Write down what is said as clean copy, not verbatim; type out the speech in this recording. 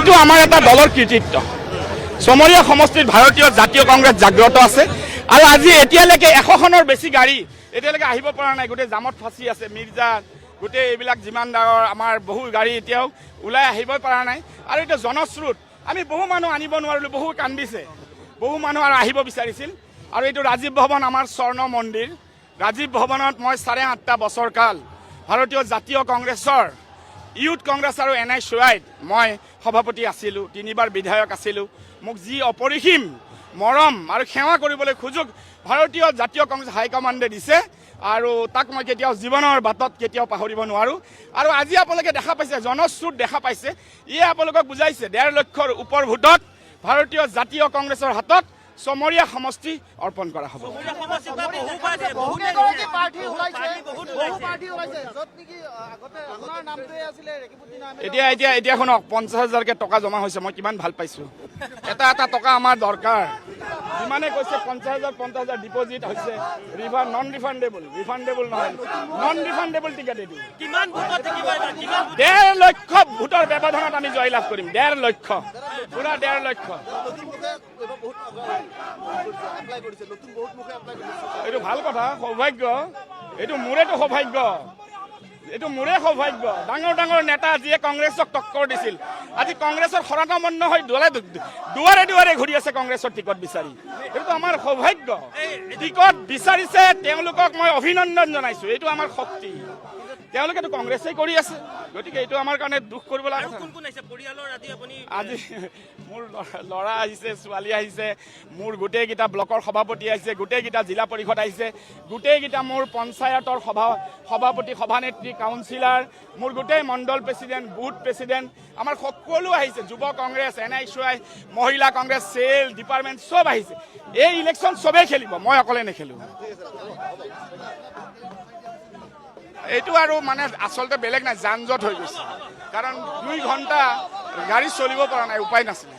এইটো আমাৰ এটা দলৰ কৃতিত্ব। চমৰীয়া সমষ্টিত ভাৰতীয় জাতীয় কংগ্ৰেছ জাগ্ৰত আছে আৰু আজি এতিয়ালৈকে 100খনৰ বেছি গাড়ী এতিয়ালৈকে আহিব পৰা নাই। গোটেই জামত ফাঁচি আছে। মিৰ্জা গোটেই এইবিলাক যিমান ডাঙৰ আমাৰ বহু গাড়ী এতিয়াও ওলাই আহিবই পৰা নাই। আৰু এতিয়া জনস্ৰোত আমি বহু মানুহ আনিব নোৱাৰিলোঁ, বহু কান্দিছে, বহু মানুহ আৰু আহিব বিচাৰিছিল। আৰু এইটো ৰাজীৱ ভৱন, আমাৰ স্বৰ্ণ মন্দিৰ। ৰাজীৱ ভৱনত মই 8.5 বছৰ কাল ভাৰতীয় জাতীয় কংগ্ৰেছৰ ইউথ কংগ্ৰেছ আৰু NICYত মই সভাপতি আছিলোঁ, 3বাৰ বিধায়ক আছিলোঁ। মোক যি অপৰিসীম মৰম আৰু সেৱা কৰিবলৈ সুযোগ ভাৰতীয় জাতীয় কংগ্ৰেছ হাইকমাণ্ডে দিছে আৰু তাক মই কেতিয়াও জীৱনৰ বাটত কেতিয়াও পাহৰিব নোৱাৰোঁ। আৰু আজি আপোনালোকে দেখা পাইছে, জনস্ৰোত দেখা পাইছে, ইয়ে আপোনালোকক বুজাইছে 1.5 লাখৰ ওপৰ ভোটত ভাৰতীয় জাতীয় কংগ্ৰেছৰ হাতত চমৰীয়া সমষ্টি অৰ্পণ কৰা হ'ব। এতিয়া শুনক, 50,000কে টকা জমা হৈছে, মই কিমান ভাল পাইছোঁ। এটা টকা আমাৰ দৰকাৰ। যিমানে কৈছে 50,000 ডিপজিট হৈছে, নন ৰিফাণ্ডেবল নহয়, নন ৰিফাণ্ডেবল টিকেট। এইটো 1.5 লাখ ভোটৰ ব্যৱধানত আমি জয়লাভ কৰিম। 1.5 লাখ, পুৰা 1.5 লাখ। এইটো ভাল কথা, সৌভাগ্য। এইটো মোৰেতো সৌভাগ্য, এইটো মোৰে সৌভাগ্য। ডাঙৰ ডাঙৰ নেতা যিয়ে কংগ্ৰেছক টক্কৰ দিছিল, আজি কংগ্ৰেছৰ শৰণাপন্ন হৈ দুৱাৰে দুৱাৰে ঘূৰি আছে কংগ্ৰেছৰ টিকট বিচাৰি। এইটো আমাৰ সৌভাগ্য। টিকট বিচাৰিছে, তেওঁলোকক মই অভিনন্দন জনাইছোঁ। এইটো আমাৰ শক্তি। তেওঁলোকেতো কংগ্ৰেছেই কৰি আছে, গতিকে এইটো আমাৰ কাৰণে দুখ কৰিব লগা। আজি মোৰ ল'ৰা আহিছে, ছোৱালী আহিছে, মোৰ গোটেইকেইটা ব্লকৰ সভাপতি আহিছে, গোটেইকেইটা জিলা পৰিষদ আহিছে, গোটেইকেইটা মোৰ পঞ্চায়তৰ সভাপতি, সভানেত্ৰী, কাউন্সিলাৰ, মোৰ গোটেই মণ্ডল প্ৰেচিডেণ্ট, বুথ প্ৰেচিডেণ্ট, আমাৰ সকলো আহিছে। যুৱ কংগ্ৰেছ, NICY, মহিলা কংগ্ৰেছ, চেল ডিপাৰ্টমেণ্ট চব আহিছে। এই ইলেকশ্যন চবেই খেলিব, মই অকলে নেখেলোঁ। এইটো আৰু মানে আচলতে বেলেগ নাই, যান জঁট হৈ গৈছে। কাৰণ 2 ঘণ্টা গাড়ী চলিব পৰা নাই, উপায় নাছিলে।